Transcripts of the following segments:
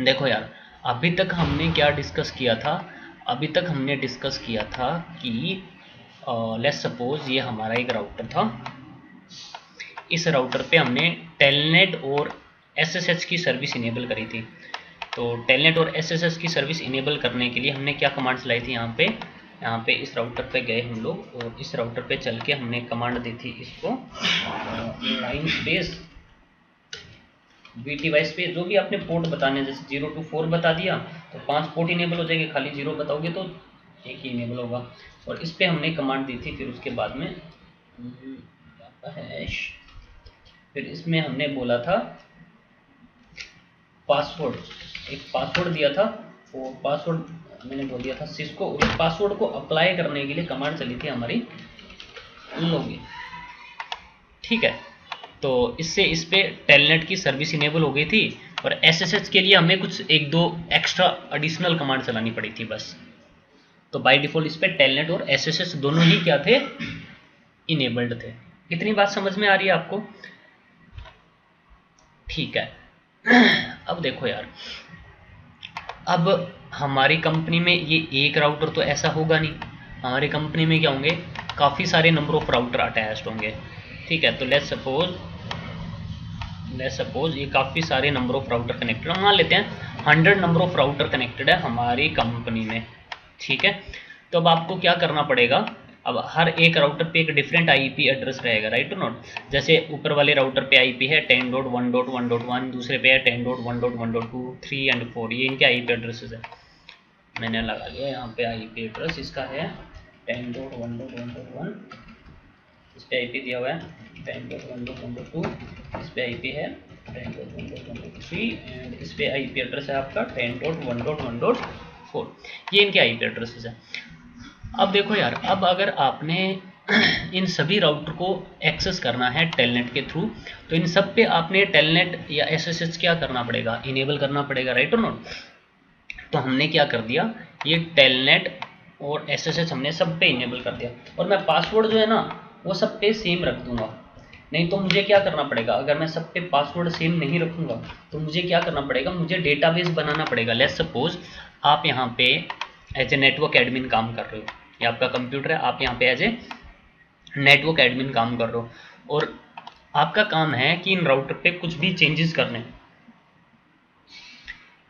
देखो यार, अभी तक हमने क्या डिस्कस किया था? अभी तक हमने डिस्कस किया था कि लेट्स सपोज ये हमारा एक राउटर था। इस राउटर पे हमने टेलनेट और एसएसएच की सर्विस इनेबल करी थी। तो टेलनेट और एसएसएच की सर्विस इनेबल करने के लिए हमने क्या कमांड चलाई थी? यहाँ पे इस राउटर पे गए हम लोग और इस राउटर पे चल के हमने कमांड दी थी इसको line space VT Y space, जो भी आपने पोर्ट बताने, जैसे 0 to 4 बता दिया तो 5 पोर्ट इनेबल हो जाएंगे, खाली 0 बताओगे तो एक ही इनेबल होगा। और इस पे हमने कमांड दी थी। फिर उसके बाद में हैश, फिर इसमें हमने बोला था पासवर्ड, एक पासवर्ड दिया था। वो पासवर्ड मैंने बोल दिया था सिस्को। उस पासवर्ड को अप्लाई करने के लिए कमांड चली थी हमारी लॉगिन। ठीक है, तो इससे इस पे टेलनेट की सर्विस इनेबल हो गई थी। और एसएसएच के लिए हमें कुछ एक दो एक्स्ट्रा एडिशनल कमांड चलानी पड़ी थी बस। तो बाय डिफॉल्ट इस पे टेलनेट और एसएसएच दोनों ही क्या थे? इनेबल्ड थे। इतनी बात समझ में आ रही है आपको? ठीक है। अब देखो यार, अब हमारी कंपनी में ये एक राउटर तो ऐसा होगा नहीं। हमारी कंपनी में क्या होंगे? काफ़ी सारे नंबर ऑफ राउटर अटैच्ड होंगे। ठीक है, तो लेट्स सपोज ये काफ़ी सारे नंबर ऑफ राउटर कनेक्टेड, मान लेते हैं 100 नंबर ऑफ राउटर कनेक्टेड है हमारी कंपनी में। ठीक है, तो अब आपको क्या करना पड़ेगा? अब हर एक राउटर पे एक डिफरेंट आईपी एड्रेस रहेगा, राइट और नॉट? जैसे ऊपर वाले राउटर पे आईपी है 10.1.1.1, दूसरे पे है 10.1.1.2, 3 and 4, ये इनके आईपी एड्रेसेस है। मैंने लगा लिया यहाँ पे आईपी एड्रेस, इसका है 10.1.1.1, इस पे आईपी दिया हुआ है 10.1.1.2, इस पे आईपी है 10.1.1.3 एंड इस पे आईपी एड्रेस है आपका 10.1.1.4। ये इनके आईपी एड्रेसेस है। अब देखो यार, अब अगर आपने इन सभी राउटर को एक्सेस करना है टेलनेट के थ्रू, तो इन सब पे आपने टेलनेट या एसएसएच क्या करना पड़ेगा? इनेबल करना पड़ेगा, राइट और नॉट? तो हमने क्या कर दिया, ये टेलनेट और एसएसएच हमने सब पे इनेबल कर दिया। और मैं पासवर्ड जो है ना वो सब पे सेम रख दूंगा। नहीं तो मुझे क्या करना पड़ेगा? अगर मैं सब पे पासवर्ड सेम नहीं रखूंगा तो मुझे क्या करना पड़ेगा? मुझे डेटाबेस बनाना पड़ेगा। लेट्स सपोज आप यहाँ पे एज ए नेटवर्क एडमिन काम कर रहे हो, ये आपका कंप्यूटर है, आप यहाँ पे एज ए नेटवर्क एडमिन काम कर रहे हो और आपका काम है कि इन राउटर पे कुछ भी चेंजेस करने,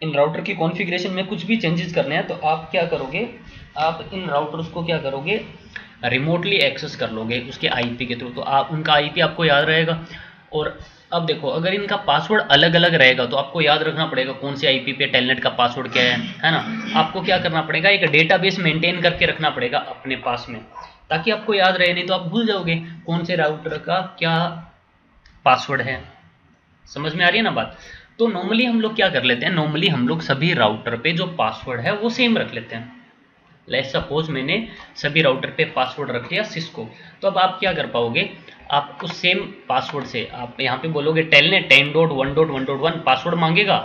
इन राउटर की कॉन्फ़िगरेशन में कुछ भी चेंजेस करने हैं। तो आप क्या करोगे? आप इन राउटर्स को क्या करोगे? रिमोटली एक्सेस कर लोगे उसके आईपी के थ्रू। तो आप उनका आईपी आपको याद रहेगा। और अब देखो, अगर इनका पासवर्ड अलग अलग रहेगा तो आपको याद रखना पड़ेगा कौन से आईपी पे टेलनेट का पासवर्ड क्या है ना? आपको क्या करना पड़ेगा? एक डेटाबेस मेंटेन करके रखना पड़ेगा अपने पास में, ताकि आपको याद रहे। नहीं तो आप भूल जाओगे कौन से राउटर का क्या पासवर्ड है। समझ में आ रही है ना बात? तो नॉर्मली हम लोग क्या कर लेते हैं? नॉर्मली हम लोग सभी राउटर पे जो पासवर्ड है वो सेम रख लेते हैं। लेट्स सपोज मैंने सभी राउटर पे पासवर्ड रख लिया सिस्को। तो अब आप क्या कर पाओगे? आप उस सेम पासवर्ड से आप यहाँ पे बोलोगे टेलनेट 10.1.1.1 पासवर्ड मांगेगा,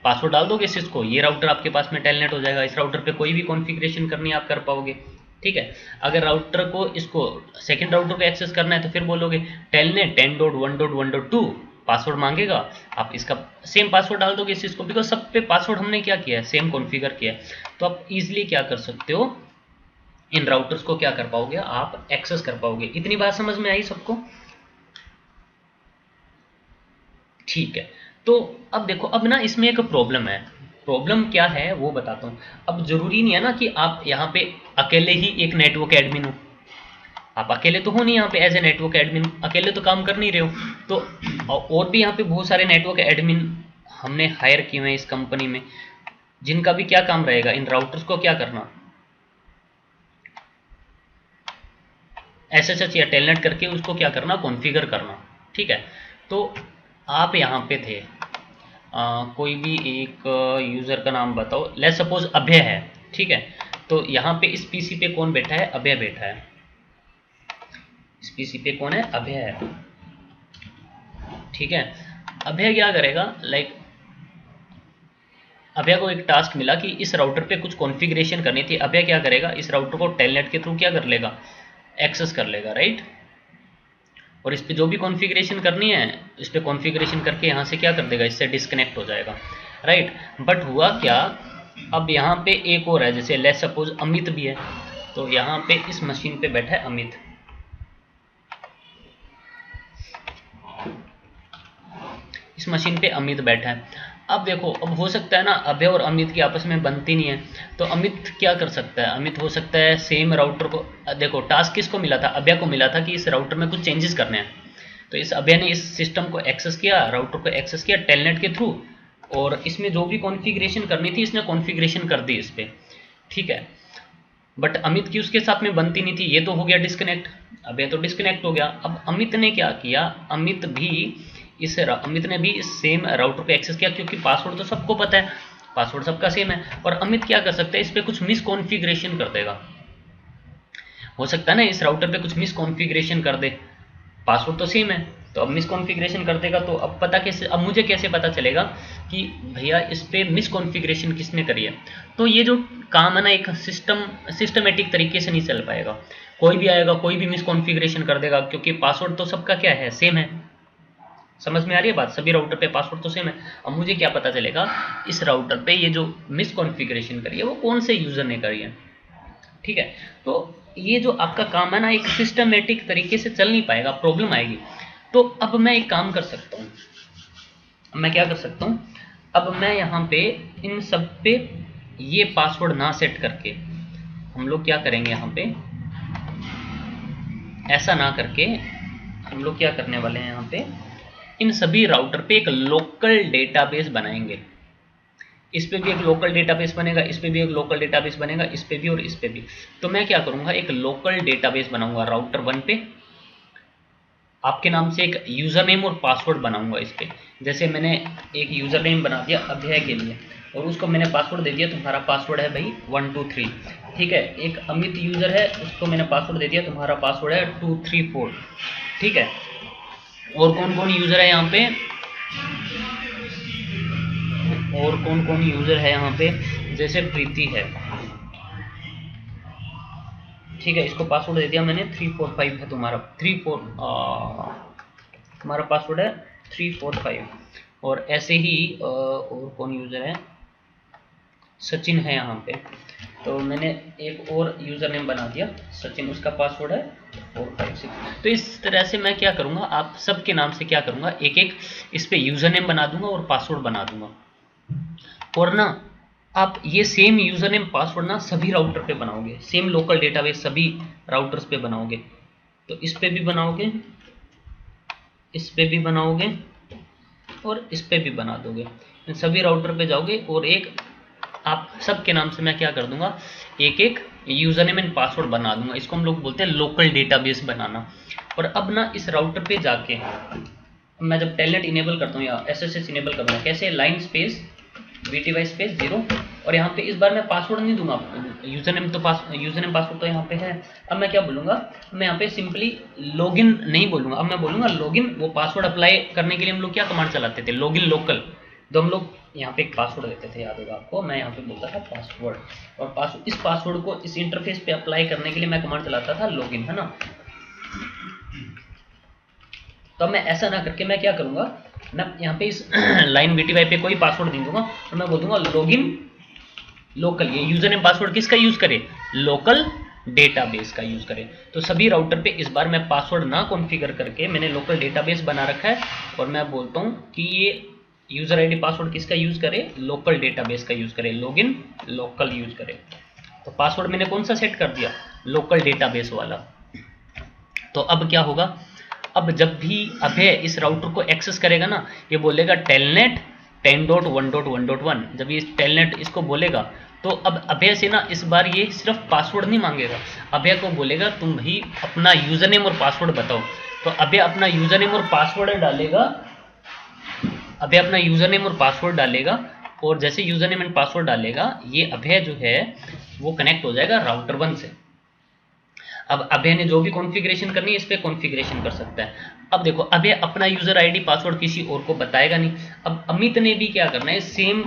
पासवर्ड डाल दोगे सिस्को, ये राउटर आपके पास में टेलनेट हो जाएगा। इस राउटर पे कोई भी कॉन्फ़िगरेशन करनी आप कर पाओगे। ठीक है, अगर राउटर को इसको सेकंड राउटर को एक्सेस करना है तो फिर बोलोगे टेलनेट 10.1.1.2 पासवर्ड मांगेगा, आप इसका सेम पासवर्ड डाल दोगे इस चीज़ को, बिकॉज सब पे पासवर्ड हमने क्या किया है? सेम कॉन्फ़िगर किया है। तो आप इजीली क्या कर सकते हो? इन राउटर्स को क्या कर पाओगे? आप एक्सेस कर पाओगे। इतनी बात समझ में आई सबको? ठीक है, तो अब देखो, अब ना इसमें एक प्रॉब्लम है। प्रॉब्लम क्या है वो बताता हूँ। अब जरूरी नहीं है ना कि आप यहाँ पे अकेले ही एक नेटवर्क एडमिन हो। आप अकेले तो हो नहीं यहाँ पे एज ए नेटवर्क एडमिन, अकेले तो काम कर नहीं रहे हो। तो और भी यहाँ पे बहुत सारे नेटवर्क एडमिन हमने हायर किए हुए हैं इस कंपनी में, जिनका भी क्या काम रहेगा? इन राउटर्स को क्या करना? एसएसएच या टेलनेट करके उसको क्या करना? कॉन्फ़िगर करना। ठीक है, तो आप यहाँ पे थे, कोई भी एक यूज़र का नाम बताओ। लेट्स सपोज अभय है। ठीक है, तो यहाँ पे इस पीसी पे कौन बैठा है? अभय बैठा है। इस पीसी पे कौन है? अभय है। ठीक है, अभय क्या करेगा? लाइक अभय को एक टास्क मिला कि इस राउटर पे कुछ कॉन्फ़िगरेशन करनी थी। अभय क्या करेगा? इस राउटर को टेलनेट के थ्रू क्या कर लेगा? एक्सेस कर लेगा, राइट? और इस पे जो भी कॉन्फ़िगरेशन करनी है, इस पे कॉन्फ़िगरेशन करके यहाँ से क्या कर देगा? इससे डिस्कनेक्ट हो जाएगा। राइट। बट हुआ क्या, अब यहाँ पे एक और है, जैसे लेट्स सपोज अमित भी है, तो यहाँ पे इस मशीन पे बैठा है अमित, इस मशीन पे अमित बैठा है। अब देखो, अब हो सकता है ना अभय और अमित की आपस में बनती नहीं है, तो अमित क्या कर सकता है, अमित हो सकता है सेम राउटर को, देखो टास्क किसको मिला था, अभय को मिला था कि इस राउटर में कुछ चेंजेस करने हैं, तो इस अभय ने इस सिस्टम को एक्सेस किया, राउटर को एक्सेस किया टेलनेट के थ्रू, और इसमें जो भी कॉन्फ़िगरेशन करनी थी इसने कॉन्फ़िगरेशन कर दी इस पर, ठीक है। बट अमित की उसके साथ में बनती नहीं थी, ये तो हो गया डिस्कनेक्ट, अभय तो डिस्कनेक्ट हो गया। अब अमित ने क्या किया, अमित ने भी इस सेम राउटर पे एक्सेस किया, क्योंकि पासवर्ड तो सबको पता है, पासवर्ड सबका सेम है, और अमित क्या कर सकता है, इस पे कुछ मिस कॉन्फ़िगरेशन कर देगा, हो सकता है ना इस राउटर पे कुछ मिस कॉन्फ़िगरेशन कर दे, पासवर्ड तो सेम है, तो अब मिस कॉन्फ़िगरेशन कर देगा, तो अब पता कैसे, अब मुझे कैसे पता चलेगा कि भैया इस पे मिस कॉन्फ़िगरेशन किसने करी है। तो ये जो काम है ना, एक सिस्टमेटिक तरीके से नहीं चल पाएगा, कोई भी आएगा कोई भी मिस कॉन्फ़िगरेशन कर देगा, क्योंकि पासवर्ड तो सबका क्या है, सेम है। समझ में आ रही है बात, सभी राउटर पे पासवर्ड तो सेम है। अब मुझे क्या पता चलेगा इस राउटर पे ये जो मिस कॉन्फ़िगरेशन करी है वो कौन से यूज़र ने करी है, ठीक है। तो ये जो आपका काम है ना, एक सिस्टमेटिक तरीके से चल नहीं पाएगा, प्रॉब्लम आएगी। तो अब मैं एक काम कर सकता हूँ, मैं क्या कर सकता हूँ, अब मैं यहाँ पे इन सब पे ये पासवर्ड ना सेट करके हम लोग क्या करेंगे, यहाँ पे ऐसा ना करके हम लोग क्या करने वाले हैं, यहाँ पे इन सभी राउटर पे एक लोकल डेटाबेस बनाएंगे। इस पे भी एक लोकल डेटाबेस बनेगा, इस पे भी एक लोकल डेटाबेस बनेगा, इस पे भी और इस पे भी। तो मैं क्या करूंगा, एक लोकल डेटाबेस बनाऊंगा राउटर 1 पे, आपके नाम से एक यूज़र नेम और पासवर्ड बनाऊंगा इस पे। जैसे मैंने एक यूज़र नेम बना दिया अभय के लिए, और उसको मैंने पासवर्ड दे दिया, तुम्हारा पासवर्ड है भाई 1 2 3, ठीक है। एक अमित यूज़र है, उसको मैंने पासवर्ड दे दिया, तुम्हारा पासवर्ड है 2 3 4, ठीक है। और कौन कौन यूज़र है यहाँ पे, और कौन कौन यूज़र है यहाँ पे, जैसे प्रीति है, ठीक है, इसको पासवर्ड दे दिया मैंने 345 है तुम्हारा, तुम्हारा पासवर्ड है 345। और ऐसे ही और कौन यूज़र है, सचिन है यहाँ पे, तो मैंने एक और यूज़र नेम बना दिया सचिन, उसका पासवर्ड है 456। तो इस तरह से मैं क्या करूँगा, आप सबके नाम से क्या करूँगा, एक एक इस पे यूज़र नेम बना दूंगा और पासवर्ड बना दूंगा। और ना आप ये सेम यूज़र नेम पासवर्ड ना सभी राउटर पे बनाओगे, सेम लोकल डेटाबेस सभी राउटर्स पे बनाओगे। तो इस पे भी बनाओगे, इस पे भी बनाओगे, और इस पे भी बना दोगे, इन सभी राउटर पे जाओगे, और एक आप सबके नाम से मैं क्या कर दूंगा, एक एक यूज़र नेम एंड पासवर्ड बना दूंगा। इसको हम लोग बोलते हैं लोकल डेटाबेस बनाना। और अब ना इस राउटर पे जाके मैं जब टेलनेट इनेबल करता हूँ या एसएसएच इनेबल करूँगा, कैसे, लाइन स्पेस VTY स्पेस 0, और यहाँ पे इस बार मैं पासवर्ड नहीं दूंगा, यूज़र नेम पासवर्ड तो यहाँ पे है। अब मैं क्या बोलूँगा, मैं यहाँ पे सिंपली लॉगिन नहीं बोलूँगा, अब मैं बोलूँगा लॉगिन। वो पासवर्ड अप्लाई करने के लिए हम लोग क्या कमांड चलाते थे, लॉगिन लोकल, तो हम लोग यहाँ पे एक पासवर्ड देते थे, याद होगा आपको, मैं यहाँ पे बोलता था पासवर्ड, और इस पासवर्ड को इस इंटरफेस पे अप्लाई करने के लिए मैं कमांड चलाता था लॉगिन, है ना। तो मैं ऐसा ना करके मैं क्या करूँगा, मैं यहाँ पे इस लाइन VTY पे कोई पासवर्ड नहीं दूंगा, तो मैं बोल दूंगा लॉगिन लोकल। ये यूजर नेम पासवर्ड किसका यूज करे, लोकल डेटाबेस का यूज करें। तो सभी राउटर पे इस बार मैं पासवर्ड ना कॉन्फ़िगर करके मैंने लोकल डेटाबेस बना रखा है, और मैं बोलता हूँ कि ये यूजर आईडी पासवर्ड किसका यूज करे, लोकल डेटाबेस का यूज करे, लॉगिन लोकल यूज करे। तो पासवर्ड मैंने कौन सा सेट कर दिया, लोकल डेटाबेस वाला। तो अब क्या होगा, अब जब भी अभय इस राउटर को एक्सेस करेगा ना, ये बोलेगा टेलनेट 10.1.1.1। जब ये टेलनेट इसको बोलेगा तो अब अभय से ना इस बार ये सिर्फ पासवर्ड नहीं मांगेगा, अभय को बोलेगा तुम भी अपना यूजर नेम और पासवर्ड बताओ। तो अभय अपना यूजर नेम और पासवर्ड डालेगा, अभय अपना यूजर नेम और पासवर्ड डालेगा, और जैसे यूजर नेम एंड पासवर्ड डालेगा ये अभय जो है वो कनेक्ट हो जाएगा राउटर 1 से। अब अभय ने जो भी कॉन्फ़िगरेशन करनी है इस पे कॉन्फ़िगरेशन कर सकता है। अब देखो अभय अपना यूजर आईडी पासवर्ड किसी और को बताएगा नहीं। अब अमित ने भी क्या करना है, सेम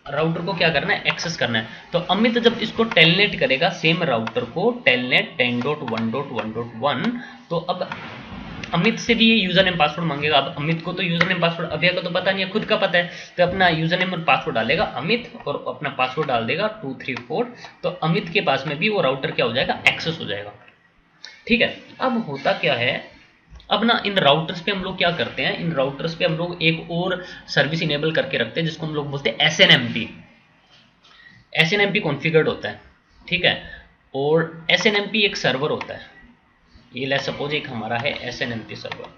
राउटर को क्या करना है, एक्सेस करना है। तो अमित जब इसको टेलनेट करेगा सेम राउटर को, टेलनेट 10.1.1.1, तो अब अमित से भी ये यूजर नेम पासवर्ड मांगेगा। अब अमित को तो यूजर नेम पासवर्ड अभय को तो पता नहीं है, खुद का पता है, तो अपना यूजर नेम और पासवर्ड डालेगा अमित और अपना पासवर्ड डाल देगा 234। तो अमित के पास में भी वो राउटर क्या हो जाएगा, एक्सेस हो जाएगा। ठीक है, अब होता क्या है, अब ना इन राउटर्स पे हम लोग क्या करते हैं, इन राउटर्स पे हम लोग एक और सर्विस इनेबल करके रखते हैं जिसको हम लोग बोलते हैं SNMP। SNMP कॉन्फ़िगर्ड होता है, ठीक है, और SNMP एक सर्वर होता है। ये लेट्स सपोज एक हमारा है SNMP सर्वर,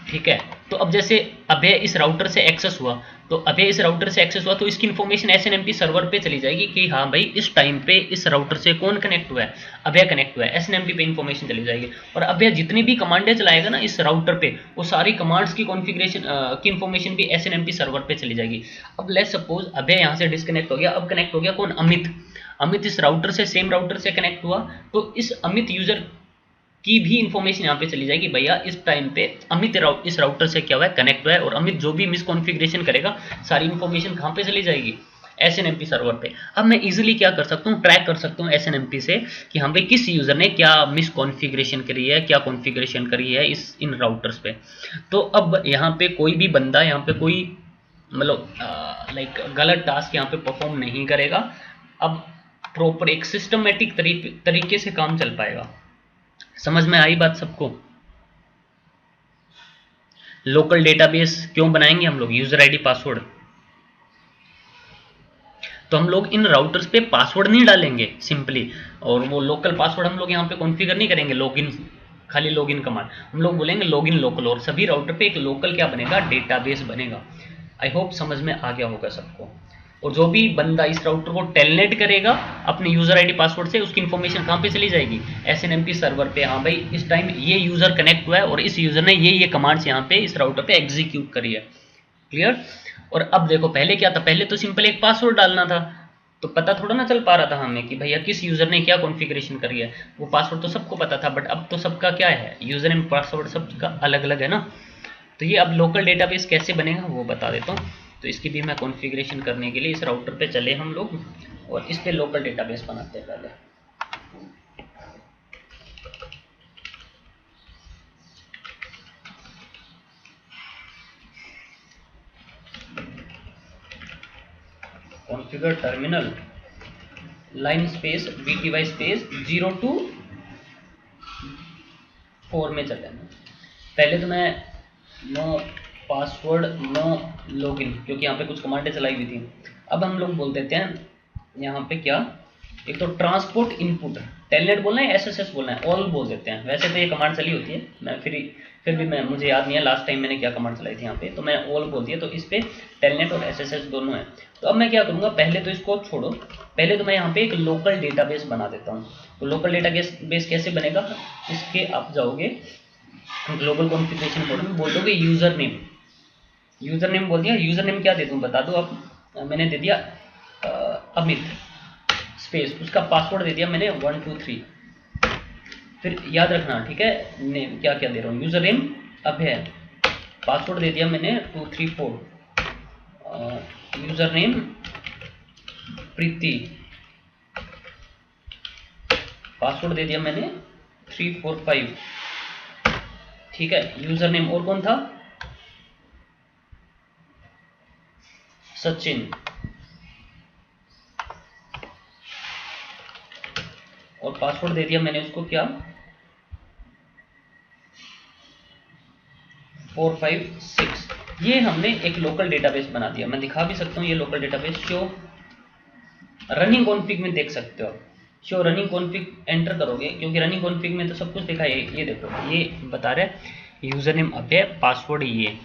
ठीक है। तो अब जैसे अभय इस राउटर से एक्सेस हुआ, तो अभय इस राउटर से एक्सेस हुआ तो इसकी इन्फॉर्मेशन SNMP सर्वर पे चली जाएगी कि हाँ भाई इस टाइम पे इस राउटर से कौन कनेक्ट हुआ है, अभय कनेक्ट हुआ है, SNMP पे इन्फॉर्मेशन चली जाएगी। और अभय जितनी भी कमांडें चलाएगा ना इस राउटर पे, वो सारी कमांड्स की कॉन्फ़िगरेशन की इन्फॉर्मेशन भी SNMP सर्वर पे चली जाएगी। अब लेट्स सपोज अभय यहाँ से डिस्कनेक्ट हो गया, अब कनेक्ट हो गया कौन, अमित इस राउटर से, सेम राउटर से कनेक्ट हुआ, तो इस अमित यूजर की भी इंफॉर्मेशन यहाँ पे चली जाएगी, भैया इस टाइम पे अमित इस राउटर से क्या हुआ है, कनेक्ट हुआ है। और अमित जो भी मिसकॉन्फ़िगरेशन करेगा सारी इंफॉर्मेशन कहाँ पे चली जाएगी, SNMP सर्वर पे। अब मैं इजीली क्या कर सकता हूँ, ट्रैक कर सकता हूँ SNMP से कि हाँ भाई किस यूजर ने क्या मिसकॉन्फ़िगरेशन करी है, क्या कॉन्फ़िगरेशन करी है इन राउटर्स पे। तो अब यहाँ पे कोई भी बंदा यहाँ पे कोई मतलब लाइक गलत टास्क यहाँ पे परफॉर्म नहीं करेगा। अब प्रॉपर एक सिस्टमेटिक तरीके से काम चल पाएगा। समझ में आई बात सबको। लोकल डेटाबेस क्यों बनाएंगे हम लोग, यूजर आईडी पासवर्ड, तो हम लोग इन राउटर्स पे पासवर्ड नहीं डालेंगे सिंपली, और वो लोकल पासवर्ड हम लोग यहाँ पे कॉन्फ़िगर नहीं करेंगे, लॉगिन खाली लॉगिन कमांड, हम लोग बोलेंगे लॉगिन लोकल, और सभी राउटर पे एक लोकल क्या बनेगा, डेटाबेस बनेगा। आई होप समझ में आ गया होगा सबको। और जो भी बंदा इस राउटर को टेलनेट करेगा अपने यूजर आईडी पासवर्ड से, उसकी इन्फॉर्मेशन कहाँ पे चली जाएगी, SNMP सर्वर पे। हाँ भाई इस टाइम ये यूजर कनेक्ट हुआ है और इस यूजर ने ये कमांड्स यहाँ पे इस राउटर पे एग्जीक्यूट करी है। क्लियर। और अब देखो पहले क्या था, पहले तो सिंपल एक पासवर्ड डालना था, तो पता थोड़ा ना चल पा रहा था हमें कि भैया किस यूजर ने क्या कॉन्फ़िगरेशन करी है। वो पासवर्ड तो सबको पता था, बट अब तो सबका क्या है, यूजर नेम पासवर्ड सबका अलग अलग है ना। तो ये अब लोकल डेटाबेस कैसे बनेगा वो बता देता हूँ। तो इसकी भी मैं कॉन्फ़िगरेशन करने के लिए इस राउटर पे चले हम लोग और इस पे लोकल डेटाबेस बनाते हैं पहले। Configure terminal line space BTY space 0 to 4 में चले। पहले तो मैं नो पासवर्ड नो लॉगिन, क्योंकि यहाँ पे कुछ कमांडें चलाई हुई थी। अब हम लोग बोल देते हैं यहाँ पे क्या, एक तो ट्रांसपोर्ट इनपुट, टेलनेट बोलना है SSS बोलना है, ऑल बोल देते हैं। वैसे तो ये कमांड चली होती है, मैं फिर भी मैं मुझे याद नहीं है लास्ट टाइम मैंने क्या कमांड चलाई थी यहाँ पे, तो मैं ऑल बोल दिया। तो इस पे टेलनेट और SSS दोनों है। तो अब मैं क्या करूँगा, पहले तो इसको छोड़ो, पहले तो मैं यहाँ पे एक लोकल डेटाबेस बना देता हूँ। तो लोकल डेटाबेस कैसे बनेगा, इसके आप जाओगे ग्लोबल कॉन्फ़िगरेशन कोड में, बोल दोगे यूजर नेम बोल दिया। यूजर नेम क्या दे दूँ बता दो। अब मैंने दे दिया अमित स्पेस, उसका पासवर्ड दे दिया मैंने 1 2 3। फिर याद रखना, ठीक है, नेम क्या क्या दे रहा हूँ, यूजर नेम अभय, पासवर्ड दे दिया मैंने 2 3 4, यूजर नेम प्रीति, पासवर्ड दे दिया मैंने 3 4 5, ठीक है। यूजर नेम और कौन था, सचिन, और पासवर्ड दे दिया मैंने उसको क्या 4 5 6। ये हमने एक लोकल डेटाबेस बना दिया। मैं दिखा भी सकता हूँ ये local database, show running config में देख सकते हो। शो रनिंग कॉन्फ़िग एंटर करोगे, क्योंकि रनिंग कॉन्फ़िग में तो सब कुछ दिखा है। ये देखो ये बता रहे यूजर नेम अभय, पासवर्ड ये,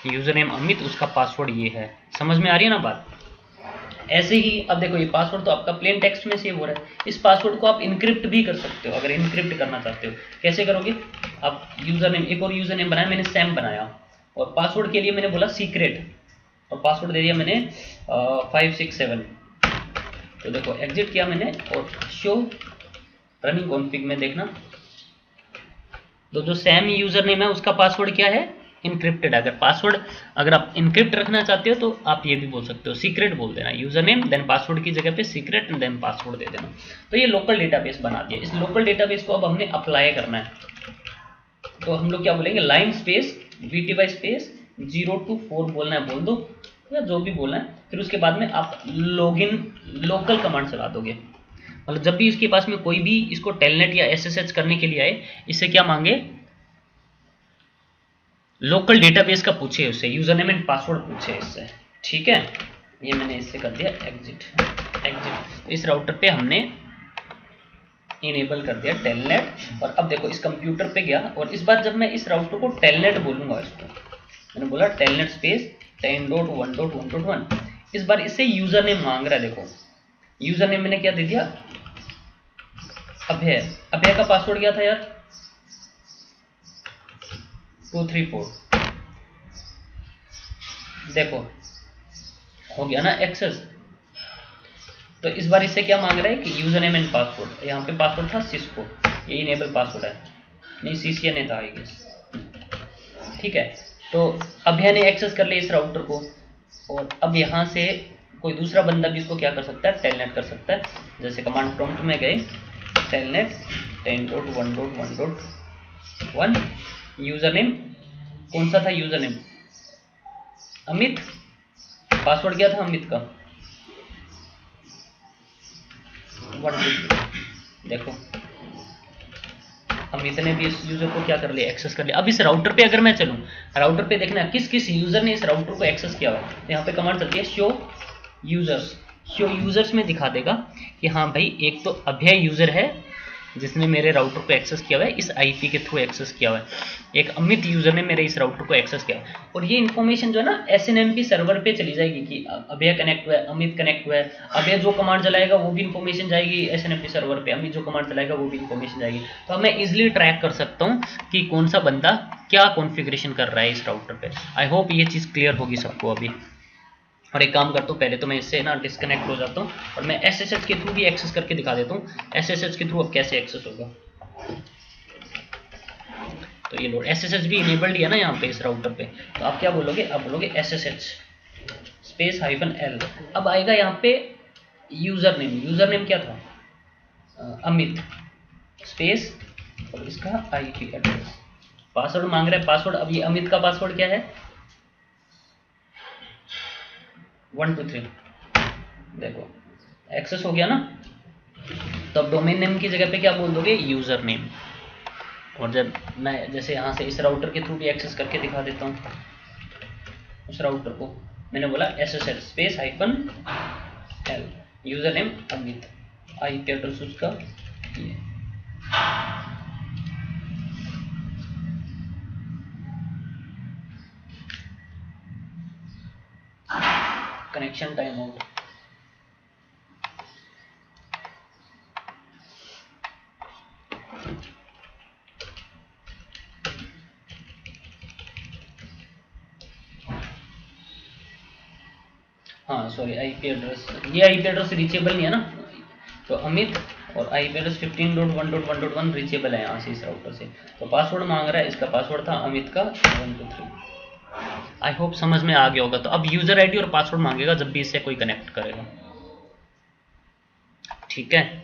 यूजर नेम अमित, उसका पासवर्ड ये है। समझ में आ रही है ना बात। ऐसे ही अब देखो ये पासवर्ड तो आपका प्लेन टेक्स्ट में सेव हो रहा है, इस पासवर्ड को आप इनक्रिप्ट भी कर सकते हो अगर इनक्रिप्ट करना चाहते हो। कैसे करोगे, आप यूजर नेम, एक और यूजर नेम बनाया मैंने सैम बनाया, और पासवर्ड के लिए मैंने बोला सीक्रेट, और पासवर्ड दे दिया मैंने 5 6 7। तो देखो एग्जिट किया मैंने और शो रनिंग कॉन्फ़िग में देखना, तो जो सैम यूजर नेम है उसका पासवर्ड क्या है, इनक्रिप्टेड। अगर पासवर्ड अगर आप इनक्रिप्ट रखना चाहते हो तो आप ये भी बोल सकते हो, सीक्रेट बोल देना, यूजर नेम देन पासवर्ड की जगह पे सीक्रेट एंड देन पासवर्ड दे देना। तो ये लोकल डेटाबेस बना दिया। इस लोकल डेटाबेस को अब हमने अप्लाई करना है, तो हम लोग क्या बोलेंगे, line space VTY space 0 to 4 बोलना है, बोल दो या जो भी बोलना है। फिर उसके बाद में आप लॉगिन लोकल कमांड चला दोगे। मतलब जब भी इसके पास में कोई भी इसको टेलनेट या SSH करने के लिए आए, इससे क्या मांगे, लोकल डेटाबेस का पूछे, उससे यूजर नेम एंड पासवर्ड पूछे इससे। ठीक है, ये मैंने इससे कर दिया एग्जिट। इस राउटर पे हमने इनेबल कर दिया टेलनेट। और अब देखो इस कंप्यूटर पे गया, और इस बार जब मैं इस राउटर को टेलनेट बोलूंगा, इसको मैंने बोला टेलनेट स्पेस 10.1.1.1, इस बार इससे यूजर नेम मांग रहा है। देखो यूजर नेम मैंने क्या दे दिया, अभय। अभय का पासवर्ड क्या था यार, 234। देखो हो गया ना एक्सेस। तो इस बार इससे क्या मांग रहा है कि यूजर नेम एंड पासवर्ड। यहाँ पे पासवर्ड था सिस्को, ये इनेबल पासवर्ड है, नहीं CCNA था आई गेस। ठीक है, तो अभय ने एक्सेस कर लिया इस राउटर को, और अब यहाँ से कोई दूसरा बंदा भी इसको क्या कर सकता है, टेलनेट कर सकता है। जैसे कमांड प्रॉम्प्ट में गए, टेलनेट 10.1.1.1, यूजर नेम कौन सा था, यूजर नेम अमित, पासवर्ड क्या था अमित का 1 2 3। देखो अमित ने भी इस यूजर को क्या कर लिया, एक्सेस कर लिया। अब इस राउटर पे अगर मैं चलूं, राउटर पे देखना किस किस यूजर ने इस राउटर को एक्सेस किया हुआ है। तो यहाँ पे कमांड चलती है शो यूजर्स। शो यूजर्स में दिखा देगा कि हाँ भाई एक तो अभय यूजर है जिसने मेरे राउटर को एक्सेस किया हुआ है, इस IP के थ्रू एक्सेस किया हुआ है। एक अमित यूजर ने मेरे इस राउटर को एक्सेस किया। और ये इन्फॉर्मेशन जो है ना SNMP सर्वर पे चली जाएगी कि अभय कनेक्ट हुआ है, अमित कनेक्ट हुआ है। अभय जो कमांड चलाएगा वो भी इन्फॉर्मेशन जाएगी SNMP सर्वर पे, अमित जो कमांड चलाएगा वो भी इन्फॉर्मेशन जाएगी। तो अब मैं इजिली ट्रैक कर सकता हूँ कि कौन सा बंदा क्या कॉन्फ़िगरेशन कर रहा है इस राउटर पे। आई होप ये चीज़ क्लियर होगी सबको अभी। और एक काम करता हूँ, पहले तो मैं इससे ना डिस्कनेक्ट हो जाता हूँ और मैं SSH के थ्रू भी एक्सेस करके दिखा देता हूँ। SSH के थ्रू अब कैसे एक्सेस होगा, तो ये लोड SSH भी इनेबल्ड है ना यहाँ पे इस राउटर पे। तो आप क्या बोलोगे, आप बोलोगे SSH स्पेस -L। अब आएगा यहाँ पे यूजर नेम। यूजर नेम क्या था, अमित स्पेस और इसका IP एड्रेस। पासवर्ड मांग रहा है, पासवर्ड। अब ये अमित का पासवर्ड क्या है 1 2 3। देखो एक्सेस हो गया ना। तो अब डोमेन नेम की जगह पे क्या बोल दोगे, यूजर नेम। और जब मैं जैसे यहाँ से इस राउटर के थ्रू भी एक्सेस करके दिखा देता हूँ, उस राउटर को मैंने बोला SSH space -L, user name Amit, IP address उसका ये। Connection time out. हाँ सॉरी, IP एड्रेस, ये IP एड्रेस रीचेबल नहीं है ना। तो अमित और IP एड्रेस 15.1.1.1 रीचेबल है यहाँ से इस राउटर से। तो पासवर्ड मांग रहा है, इसका पासवर्ड था अमित का 1 2 3। आई होप समझ में आ गया होगा। तो अब यूजर ID और पासवर्ड मांगेगा जब भी इससे कोई कनेक्ट करेगा। ठीक है।